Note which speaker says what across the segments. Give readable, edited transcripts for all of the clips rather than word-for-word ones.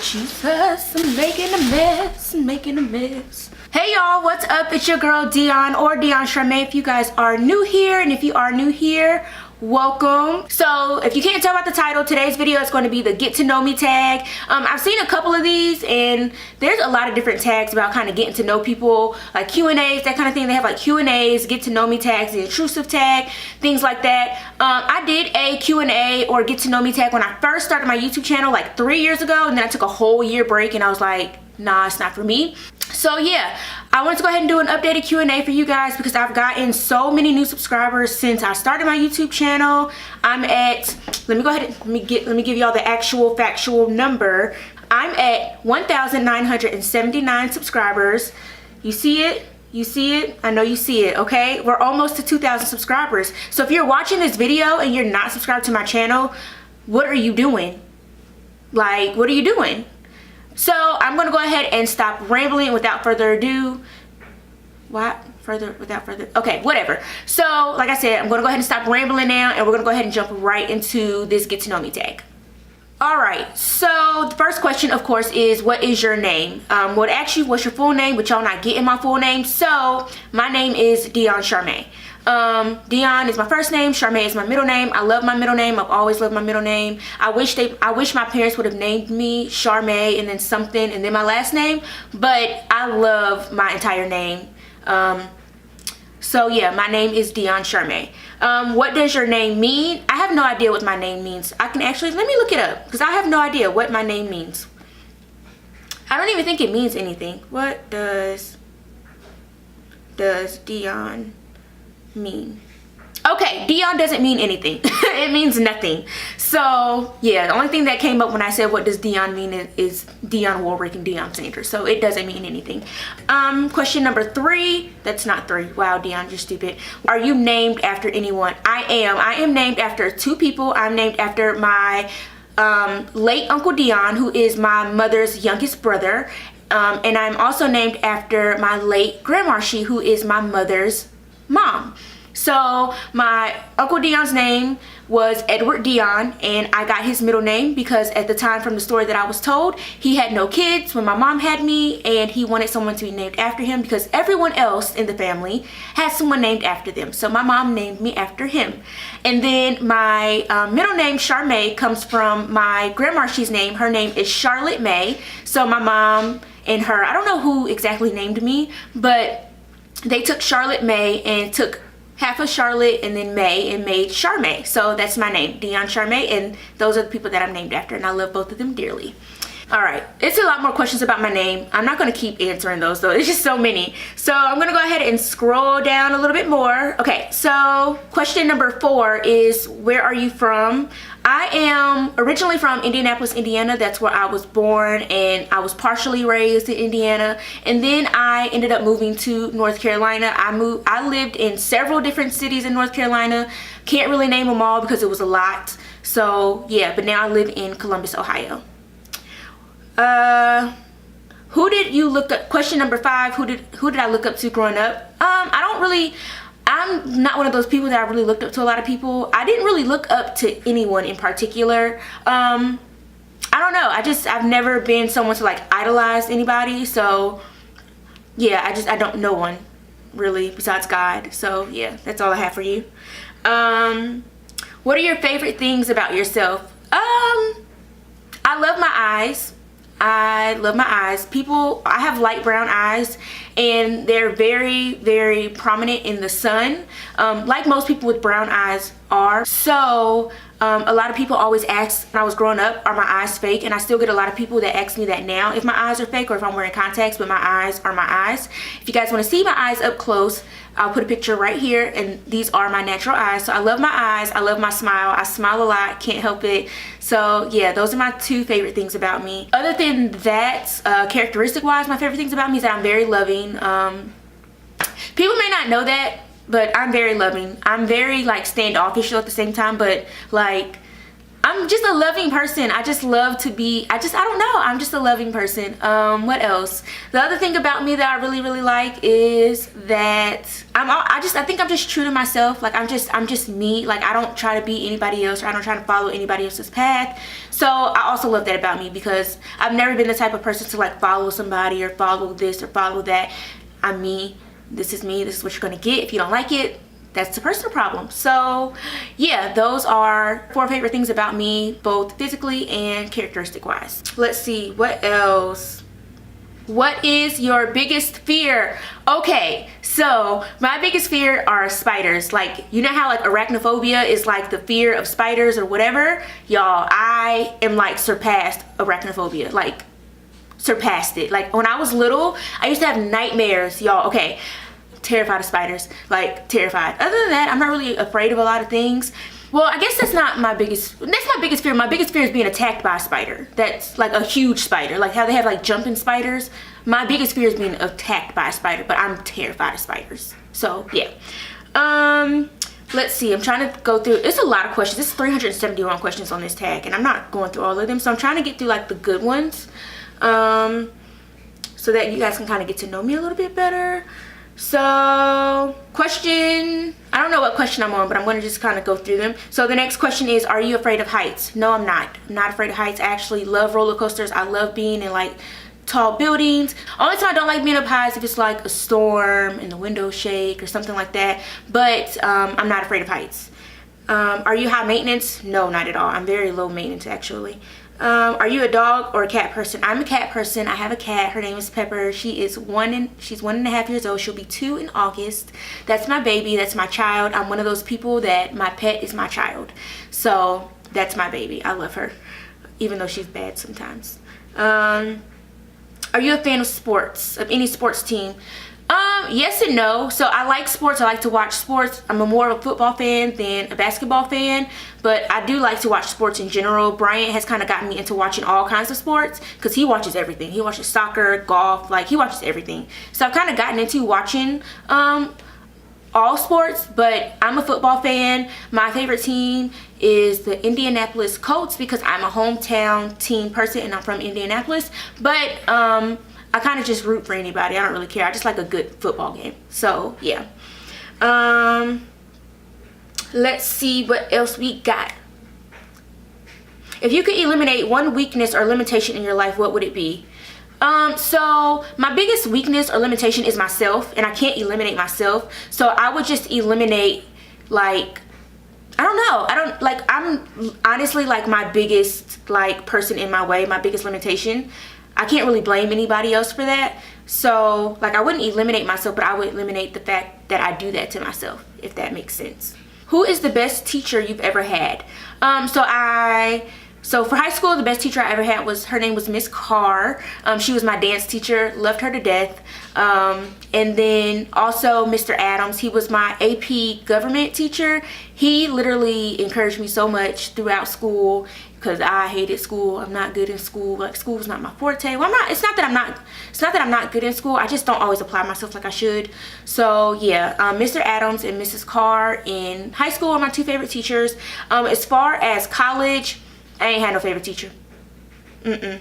Speaker 1: Jesus, I'm making a mess, I'm making a mess. Hey y'all, what's up? It's your girl Dionne, or Dionne Charmae if you guys are new here, and if you are new here, welcome. So if you can't tell about the title, today's video is going to be the get to know me tag. I've seen a couple of these, and there's a lot of different tags about kind of getting to know people, like Q&As, that kind of thing. They have like Q&As, get to know me tags, the intrusive tag, things like that. I did a Q&A or get to know me tag when I first started my YouTube channel like 3 years ago, and then I took a whole year break and I was like, nah, it's not for me. So yeah, I wanted to go ahead and do an updated Q&A for you guys because I've gotten so many new subscribers since I started my YouTube channel. I'm at, let me go ahead and let me give y'all the actual factual number. I'm at 1,979 subscribers. You see it? You see it? I know you see it, okay? We're almost to 2,000 subscribers. So if you're watching this video and you're not subscribed to my channel, what are you doing? Like, what are you doing? So I'm gonna go ahead and stop rambling without further ado. Okay, whatever. So like I said, I'm gonna go ahead and stop rambling now, and we're gonna go ahead and jump right into this get to know me tag. All right, so the first question, of course, is what is your name? Well, actually, what's your full name? But y'all not getting my full name. So my name is Dionne Charmae. Dionne is my first name, Charmae is my middle name. I love my middle name. I've always loved my middle name. I wish my parents would have named me Charmae and then something and then my last name, but I love my entire name. So yeah, my name is Dionne Charmae. What does your name mean? I have no idea what my name means. I can actually, let me look it up because I have no idea what my name means. I don't even think it means anything. What does Dionne mean? Okay, Dionne doesn't mean anything. It means nothing. So yeah, the only thing that came up when I said what does Dionne mean is Dionne Warwick and Deion Sanders. So it doesn't mean anything. Question number 3. That's not 3. Wow, Dionne, you're stupid. Are you named after anyone? I am named after 2 people. I'm named after my late Uncle Dion, who is my mother's youngest brother. And I'm also named after my late Grandma She, who is my mother's mom. So my Uncle Dion's name was Edward Dion, and I got his middle name because at the time, from the story that I was told, he had no kids when my mom had me, and he wanted someone to be named after him because everyone else in the family had someone named after them. So my mom named me after him. And then my middle name, Charmae, comes from my Grandma She's name. Her name is Charlotte May. So my mom and her, I don't know who exactly named me, but they took Charlotte May and took half of Charlotte and then May and made Charmae. So that's my name, Dionne Charmae, and those are the people that I'm named after, and I love both of them dearly. All right, it's a lot more questions about my name. I'm not going to keep answering those though. There's just so many. So I'm going to go ahead and scroll down a little bit more. Okay, so question number 4 is where are you from? I am originally from Indianapolis, Indiana. That's where I was born, and I was partially raised in Indiana. And then I ended up moving to North Carolina. I lived in several different cities in North Carolina. Can't really name them all because it was a lot. So yeah, but now I live in Columbus, Ohio. Who did you look up? Question number 5, who did I look up to growing up? I'm not one of those people that I really looked up to a lot of people. I didn't really look up to anyone in particular. I don't know. I've never been someone to like idolize anybody. So yeah, I don't know one really besides God. So yeah, that's all I have for you. What are your favorite things about yourself? I love my eyes. I love my eyes. I have light brown eyes, and they're very, very prominent in the sun, like most people with brown eyes are. So a lot of people always ask when I was growing up, are my eyes fake? And I still get a lot of people that ask me that now, if my eyes are fake or if I'm wearing contacts, but my eyes are my eyes. If you guys want to see my eyes up close, I'll put a picture right here, and these are my natural eyes. So I love my eyes. I love my smile. I smile a lot. Can't help it. So yeah, those are my 2 favorite things about me. Other than that, characteristic wise, my favorite things about me is that I'm very loving. People may not know that, but I'm very loving. I'm very like standoffish at the same time, but like I'm just a loving person. I just love to be, I don't know, I'm just a loving person. What else? The other thing about me that I really, really like is that I think I'm just true to myself. Like I'm just me. Like I don't try to be anybody else, or I don't try to follow anybody else's path. So I also love that about me, because I've never been the type of person to like follow somebody or follow this or follow that. I'm me. This is me. This is what you're gonna get. If you don't like it, that's a personal problem. So yeah, those are 4 favorite things about me, both physically and characteristic wise. Let's see, what else? What is your biggest fear? Okay, so my biggest fear are spiders. Like, you know how like arachnophobia is like the fear of spiders or whatever? Y'all, I am like surpassed arachnophobia. Like surpassed it. Like when I was little, I used to have nightmares, y'all. Okay, terrified of spiders, like terrified. Other than that, I'm not really afraid of a lot of things. Well, I guess that's my biggest fear. My biggest fear is being attacked by a spider. That's like a huge spider, like how they have like jumping spiders. My biggest fear is being attacked by a spider, but I'm terrified of spiders. So yeah. Let's see, I'm trying to go through, it's a lot of questions. It's 371 questions on this tag, and I'm not going through all of them, so I'm trying to get through like the good ones, so that you guys can kind of get to know me a little bit better. So question, I don't know what question I'm on, but I'm going to just kind of go through them. So the next question is, are you afraid of heights? No, I'm not. I'm not afraid of heights. I actually love roller coasters. I love being in like tall buildings. Only time I don't like being up high is if it's like a storm and the windows shake or something like that. But I'm not afraid of heights. Are you high maintenance? No, not at all. I'm very low maintenance actually. Are you a dog or a cat person? I'm a cat person. I have a cat. Her name is Pepper. She's 1.5 years old. She'll be 2 in August. That's my baby. That's my child. I'm one of those people that my pet is my child. So that's my baby. I love her, even though she's bad sometimes. Are you a fan of sports, of any sports team? Yes and no. So I like sports. I like to watch sports. I'm more of a football fan than a basketball fan, but I do like to watch sports in general. Bryant has kind of gotten me into watching all kinds of sports because he watches everything. He watches soccer, golf, like he watches everything. So I've kind of gotten into watching all sports, but I'm a football fan. My favorite team is the Indianapolis Colts because I'm a hometown team person and I'm from Indianapolis, but I kind of just root for anybody. I don't really care. I just like a good football game. So yeah. Let's see what else we got. If you could eliminate one weakness or limitation in your life, what would it be? So my biggest weakness or limitation is myself, and I can't eliminate myself. So I would just eliminate, like, I don't know. I'm honestly like my biggest like person in my way, my biggest limitation. I can't really blame anybody else for that. So like I wouldn't eliminate myself, but I would eliminate the fact that I do that to myself, if that makes sense. Who is the best teacher you've ever had? So for high school, the best teacher I ever had was, her name was Miss Carr. She was my dance teacher, loved her to death. And then also Mr. Adams, he was my AP government teacher. He literally encouraged me so much throughout school because I hated school. I'm not good in school. Like school was not my forte. Well, it's not that I'm not good in school. I just don't always apply myself like I should. So yeah, Mr. Adams and Mrs. Carr in high school are my 2 favorite teachers. As far as college, I ain't had no favorite teacher. I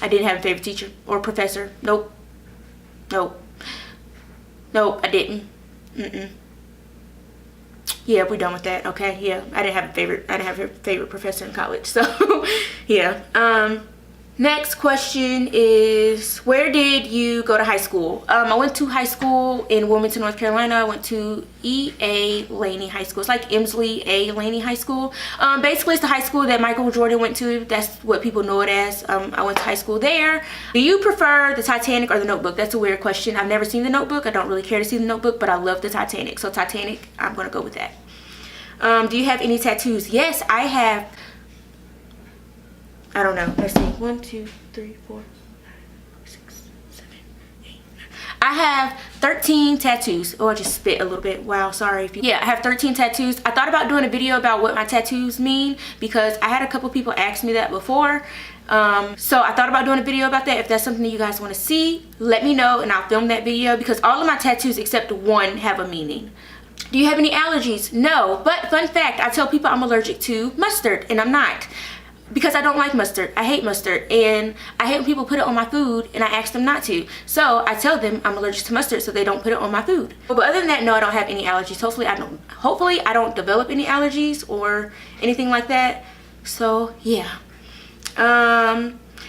Speaker 1: didn't have a favorite teacher or professor. Nope, I didn't. Yeah, we're done with that. Okay, yeah, I didn't have a favorite professor in college. So yeah. Next question is, where did you go to high school? I went to high school in Wilmington, North Carolina. I went to E.A. Laney High School. It's like Emsley A. Laney High School. Basically, it's the high school that Michael Jordan went to. That's what people know it as. I went to high school there. Do you prefer the Titanic or the Notebook? That's a weird question. I've never seen the Notebook. I don't really care to see the Notebook, but I love the Titanic. So Titanic, I'm going to go with that. Do you have any tattoos? Yes, I have. I don't know. Let's see. 1, 2, 3, 4, 5, 6, 7, 8, 9. I have 13 tattoos. Oh, I just spit a little bit. Wow, sorry. Yeah, I have 13 tattoos. I thought about doing a video about what my tattoos mean because I had a couple people ask me that before. So I thought about doing a video about that. If that's something that you guys want to see, let me know and I'll film that video because all of my tattoos except one have a meaning. Do you have any allergies? No. But fun fact, I tell people I'm allergic to mustard, and I'm not. Because I don't like mustard. I hate mustard, and I hate when people put it on my food and I ask them not to. So I tell them I'm allergic to mustard so they don't put it on my food. But other than that, no, I don't have any allergies. Hopefully I don't develop any allergies or anything like that. So yeah.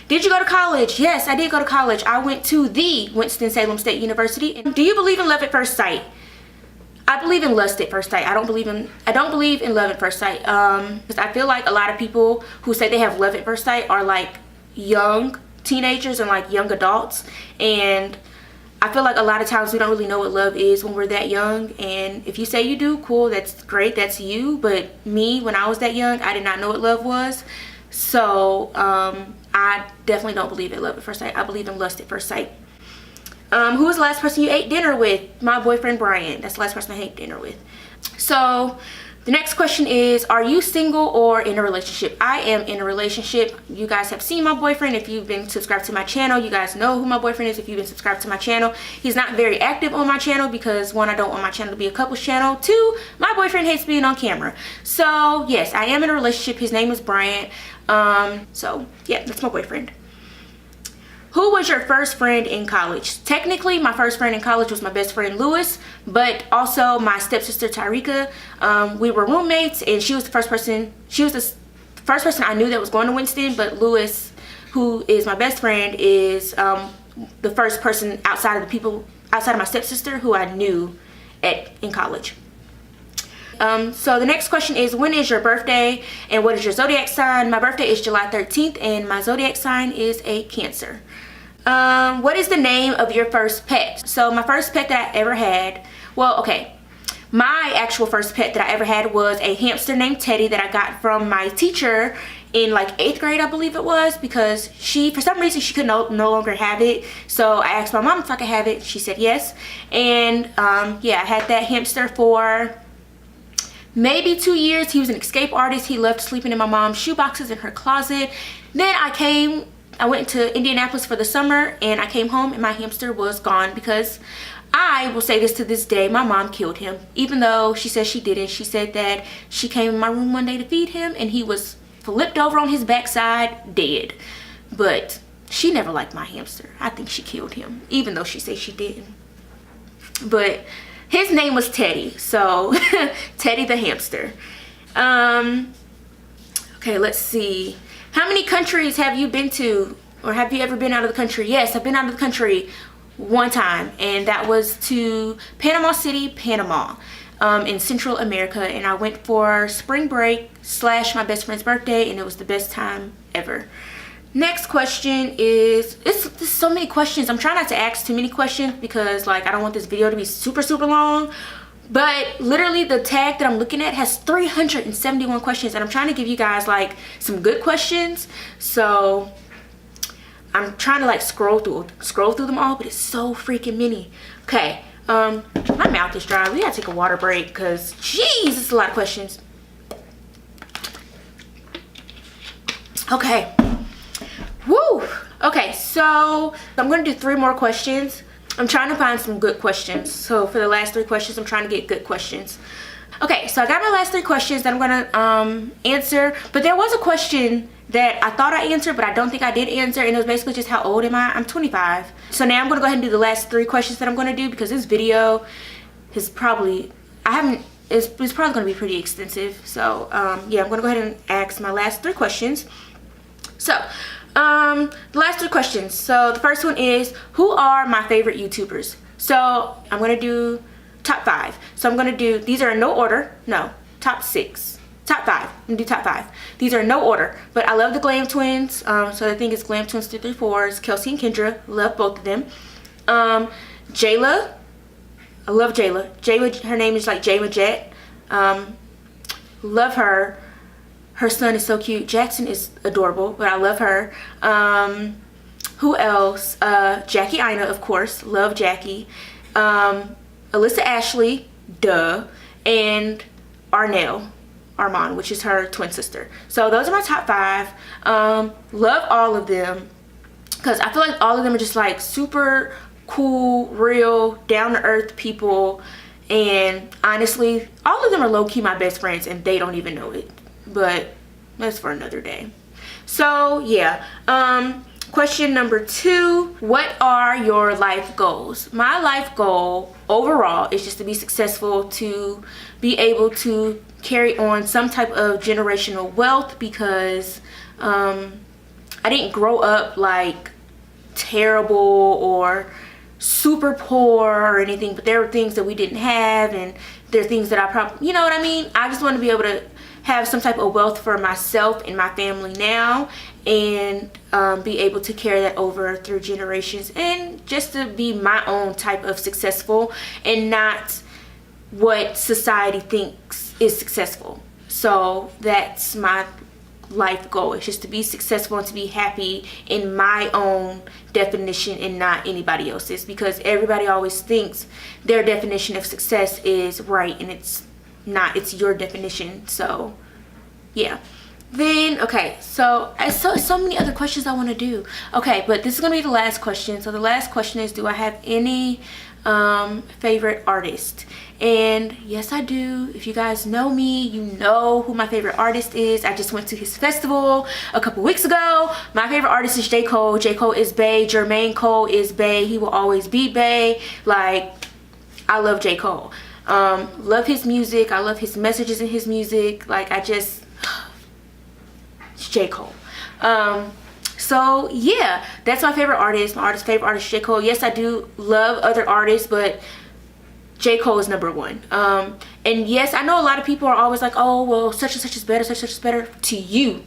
Speaker 1: Did you go to college? Yes, I did go to college. I went to the Winston-Salem State University. Do you believe in love at first sight? I believe in lust at first sight. I don't believe in love at first sight. Because I feel like a lot of people who say they have love at first sight are like young teenagers and like young adults. And I feel like a lot of times we don't really know what love is when we're that young. And if you say you do, cool, that's great, that's you. But me, when I was that young, I did not know what love was. So I definitely don't believe in love at first sight. I believe in lust at first sight. Who was the last person you ate dinner with? My boyfriend Brian. That's the last person I ate dinner with. So the next question is, are you single or in a relationship? I am in a relationship. You guys have seen my boyfriend. If you've been subscribed to my channel, you guys know who my boyfriend is. If you've been subscribed to my channel, he's not very active on my channel because one, I don't want my channel to be a couples channel. Two, my boyfriend hates being on camera. So yes, I am in a relationship. His name is Brian. So yeah, that's my boyfriend. Who was your first friend in college? Technically, my first friend in college was my best friend Lewis, but also my stepsister Tyrika. We were roommates, and she was the first person. She was the first person I knew that was going to Winston. But Lewis, who is my best friend, is the first person outside of my stepsister who I knew in college. So the next question is, when is your birthday and what is your zodiac sign? My birthday is July 13th and my zodiac sign is a Cancer. What is the name of your first pet? So my first pet that I ever had, well, okay, my actual first pet that I ever had was a hamster named Teddy that I got from my teacher in like 8th grade, I believe it was, because for some reason she could no longer have it. So I asked my mom if I could have it. She said yes. And yeah, I had that hamster for maybe 2 years. He was an escape artist. He loved sleeping in my mom's shoeboxes in her closet. Then I went to Indianapolis for the summer, and I came home and my hamster was gone because I will say this to this day, my mom killed him. Even though she said she didn't. She said that she came in my room one day to feed him and he was flipped over on his backside, dead. But she never liked my hamster. I think she killed him, even though she said she didn't. But his name was Teddy, so Teddy the hamster. Okay, let's see. How many countries have you been to, or have you ever been out of the country? Yes, I've been out of the country one time, and that was to Panama City, Panama, in Central America. And I went for spring break / my best friend's birthday, and it was the best time ever. Next question is, there's so many questions. I'm trying not to ask too many questions because like I don't want this video to be super long. But literally the tag that I'm looking at has 371 questions, and I'm trying to give you guys like some good questions. So I'm trying to like scroll through them all, but it's so freaking many. Okay, my mouth is dry. We gotta take a water break because jeez, it's a lot of questions. Okay. Woo! Okay, so I'm gonna do 3 more questions. I'm trying to find some good questions. So for the last 3 questions, I'm trying to get good questions. Okay, so I got my last 3 questions that I'm gonna answer. But there was a question that I thought I answered, but I don't think I did answer, and it was basically just how old am I? I'm 25. So now I'm gonna go ahead and do the last 3 questions that I'm gonna do because this video is probably it's probably gonna be pretty extensive. So yeah, I'm gonna go ahead and ask my last 3 questions. So the last 3 questions. So the first one is, who are my favorite YouTubers? So I'm gonna do top 5. So I'm gonna do, these are in no order. No, top 6. Top 5. I'm gonna do top 5. These are in no order, but I love the Glam Twins. So I think it's Glam Twins 234. It's Kelsey and Kendra. Love both of them. Jayla. I love Jayla. Jayla, her name is like Jayla Jet. Love her. Her son is so cute. Jackson is adorable, but I love her. Who else? Jackie Ina, of course. Love Jackie. Alyssa Ashley, duh. And Armand, which is her twin sister. So those are my top 5. Love all of them because I feel like all of them are just like super cool, real, down-to-earth people. And honestly, all of them are low-key my best friends and they don't even know it, but that's for another day. So yeah, question number 2, what are your life goals? My life goal overall is just to be successful, to be able to carry on some type of generational wealth, because I didn't grow up like terrible or super poor or anything, but there were things that we didn't have, and there are things that I probably, you know what I mean? I just want to be able to have some type of wealth for myself and my family now, and be able to carry that over through generations, and just to be my own type of successful and not what society thinks is successful. So that's my life goal. It's just to be successful and to be happy in my own definition and not anybody else's, because everybody always thinks their definition of success is right, and it's not. It's your definition. So yeah. Then okay, so so many other questions I want to do. Okay, but this is gonna be the last question. So the last question is, do I have any favorite artist? And yes, I do. If you guys know me, you know who my favorite artist is. I just went to his festival a couple weeks ago. My favorite artist is J. Cole. J. Cole is bae. Jermaine Cole is bae. He will always be bae. Like, I love J. Cole. Love his music. I love his messages in his music. Like, it's J. Cole. So yeah, that's my favorite artist. My favorite artist, J. Cole. Yes, I do love other artists, but J. Cole is number 1. And yes, I know a lot of people are always like, oh, well, such and such is better, such and such is better. To you,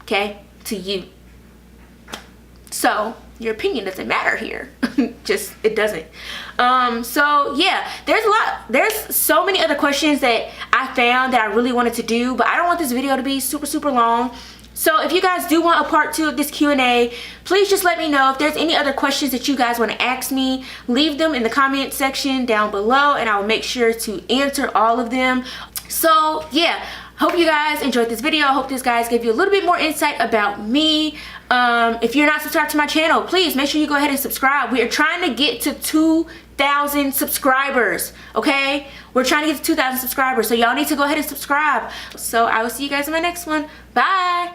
Speaker 1: okay? To you. So your opinion doesn't matter here. Just, it doesn't. So yeah, there's so many other questions that I found that I really wanted to do, but I don't want this video to be super long. So if you guys do want a part 2 of this Q&A, please just let me know. If there's any other questions that you guys want to ask me, leave them in the comment section down below, and I will make sure to answer all of them. So yeah, hope you guys enjoyed this video. I hope this guys gave you a little bit more insight about me. If you're not subscribed to my channel, please make sure you go ahead and subscribe. We are trying to get to 2,000 subscribers, okay? We're trying to get to 2,000 subscribers, so y'all need to go ahead and subscribe. So I will see you guys in my next one. Bye.